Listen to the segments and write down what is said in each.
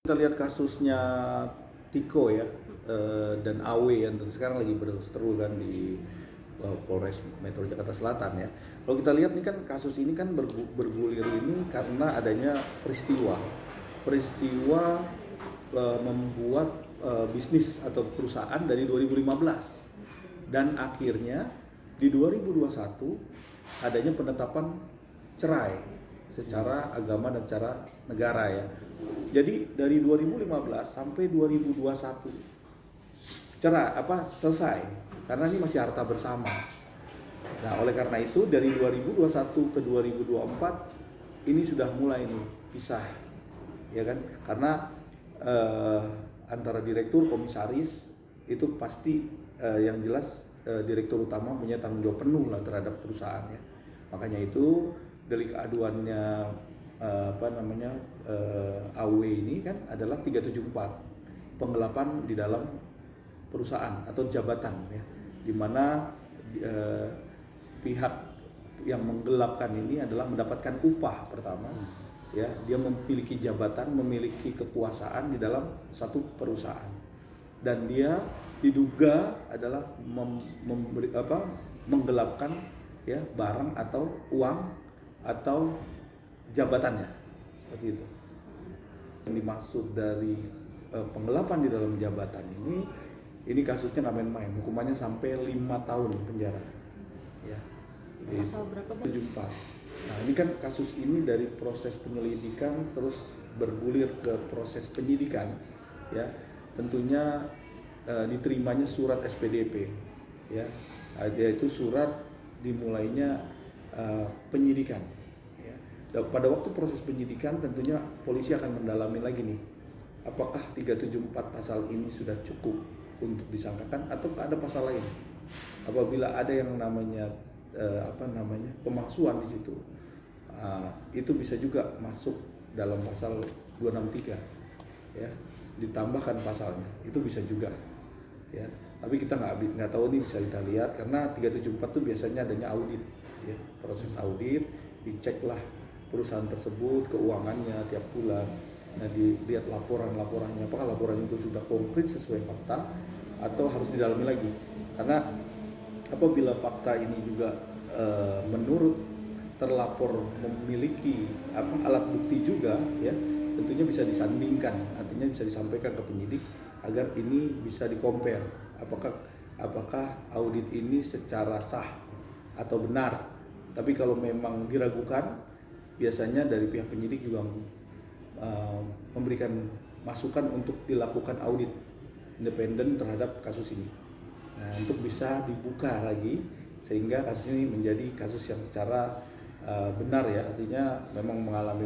Kita lihat kasusnya Tiko ya, dan AW yang sekarang lagi berseteru kan di Polres Metro Jakarta Selatan ya. Kalau kita lihat nih kan kasus ini kan bergulir ini karena adanya peristiwa membuat bisnis atau perusahaan dari 2015 dan akhirnya di 2021 adanya penetapan cerai secara agama dan secara negara ya. Jadi dari 2015 sampai 2021 selesai karena ini masih harta bersama. Nah, oleh karena itu dari 2021 ke 2024 ini sudah mulai nih pisah. Ya kan? Karena antara direktur komisaris itu pasti yang jelas direktur utama punya tanggung jawab penuh lah terhadap perusahaannya. Makanya itu delik aduannya AW ini kan adalah 374 penggelapan di dalam perusahaan atau jabatan ya, di mana pihak yang menggelapkan ini adalah mendapatkan upah pertama ya, dia memiliki jabatan, memiliki kekuasaan di dalam satu perusahaan dan dia diduga adalah menggelapkan ya barang atau uang atau jabatannya seperti itu. Yang dimaksud dari penggelapan di dalam jabatan ini kasusnya nggak main-main, hukumannya sampai 5 tahun penjara ya. Pasal berapa Bang? 74. Nah ini kan kasus ini dari proses penyelidikan terus bergulir ke proses penyidikan ya, tentunya diterimanya surat SPDP ya, yaitu surat dimulainya penyidikan ya. Pada waktu proses penyidikan tentunya polisi akan mendalami lagi nih, apakah 374 pasal ini sudah cukup untuk disangkakan atau ada pasal lain. Apabila ada yang namanya pemalsuan di situ, itu bisa juga masuk dalam pasal 263 ya, ditambahkan pasalnya itu bisa juga ya. Tapi kita nggak tahu nih, bisa kita lihat karena 374 itu biasanya adanya audit ya, proses audit, diceklah perusahaan tersebut keuangannya tiap bulan. Nah, dilihat laporannya, apakah laporan itu sudah konkret sesuai fakta atau harus didalami lagi. Karena apabila fakta ini juga menurut terlapor memiliki alat bukti juga ya, tentunya bisa disandingkan, artinya bisa disampaikan ke penyidik agar ini bisa di-compare apakah audit ini secara sah atau benar. Tapi kalau memang diragukan, biasanya dari pihak penyidik juga memberikan masukan untuk dilakukan audit independen terhadap kasus ini. Nah, untuk bisa dibuka lagi sehingga kasus ini menjadi kasus yang secara benar ya, artinya memang mengalami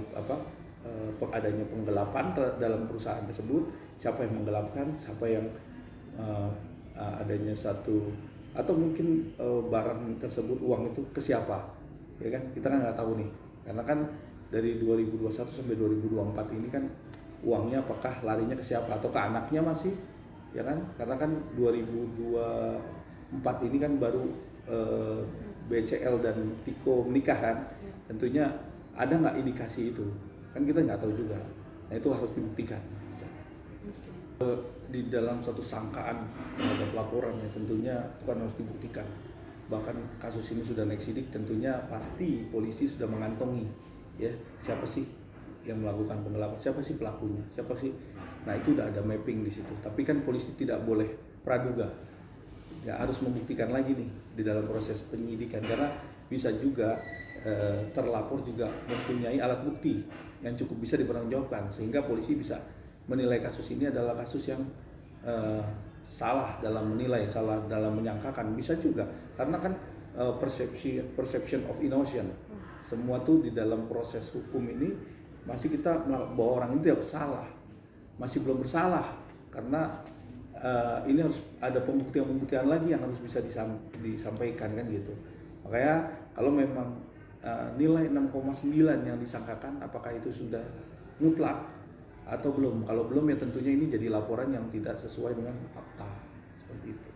adanya penggelapan dalam perusahaan tersebut, siapa yang menggelapkan, siapa yang adanya satu atau mungkin barang tersebut, uang itu ke siapa ya kan, kita kan nggak tahu nih, karena kan dari 2021 sampai 2024 ini kan uangnya apakah larinya ke siapa atau ke anaknya masih ya kan, karena kan 2024 ini kan baru BCL dan Tiko menikah kan, tentunya ada nggak indikasi itu kan, kita nggak tahu juga. Nah itu harus dibuktikan di dalam satu sangkaan terhadap laporan ya, tentunya itu kan harus dibuktikan. Bahkan kasus ini sudah naik sidik, tentunya pasti polisi sudah mengantongi ya siapa sih yang melakukan penggelapan, siapa sih pelakunya, siapa sih. Nah itu udah ada mapping di situ. Tapi kan polisi tidak boleh praduga, ya harus membuktikan lagi nih di dalam proses penyidikan, karena bisa juga terlapor juga mempunyai alat bukti yang cukup bisa dipertanggungjawabkan, sehingga polisi bisa menilai kasus ini adalah kasus yang salah dalam menilai, salah dalam menyangkakan, bisa juga karena kan perception of innocence, semua tuh di dalam proses hukum ini masih kita bahwa orang itu tidak bersalah, masih belum bersalah, karena ini harus ada pembuktian lagi yang harus bisa disampaikan kan gitu. Makanya kalau memang nilai 6,9 yang disangkakan, apakah itu sudah mutlak atau belum? Kalau belum ya tentunya ini jadi laporan yang tidak sesuai dengan fakta seperti itu.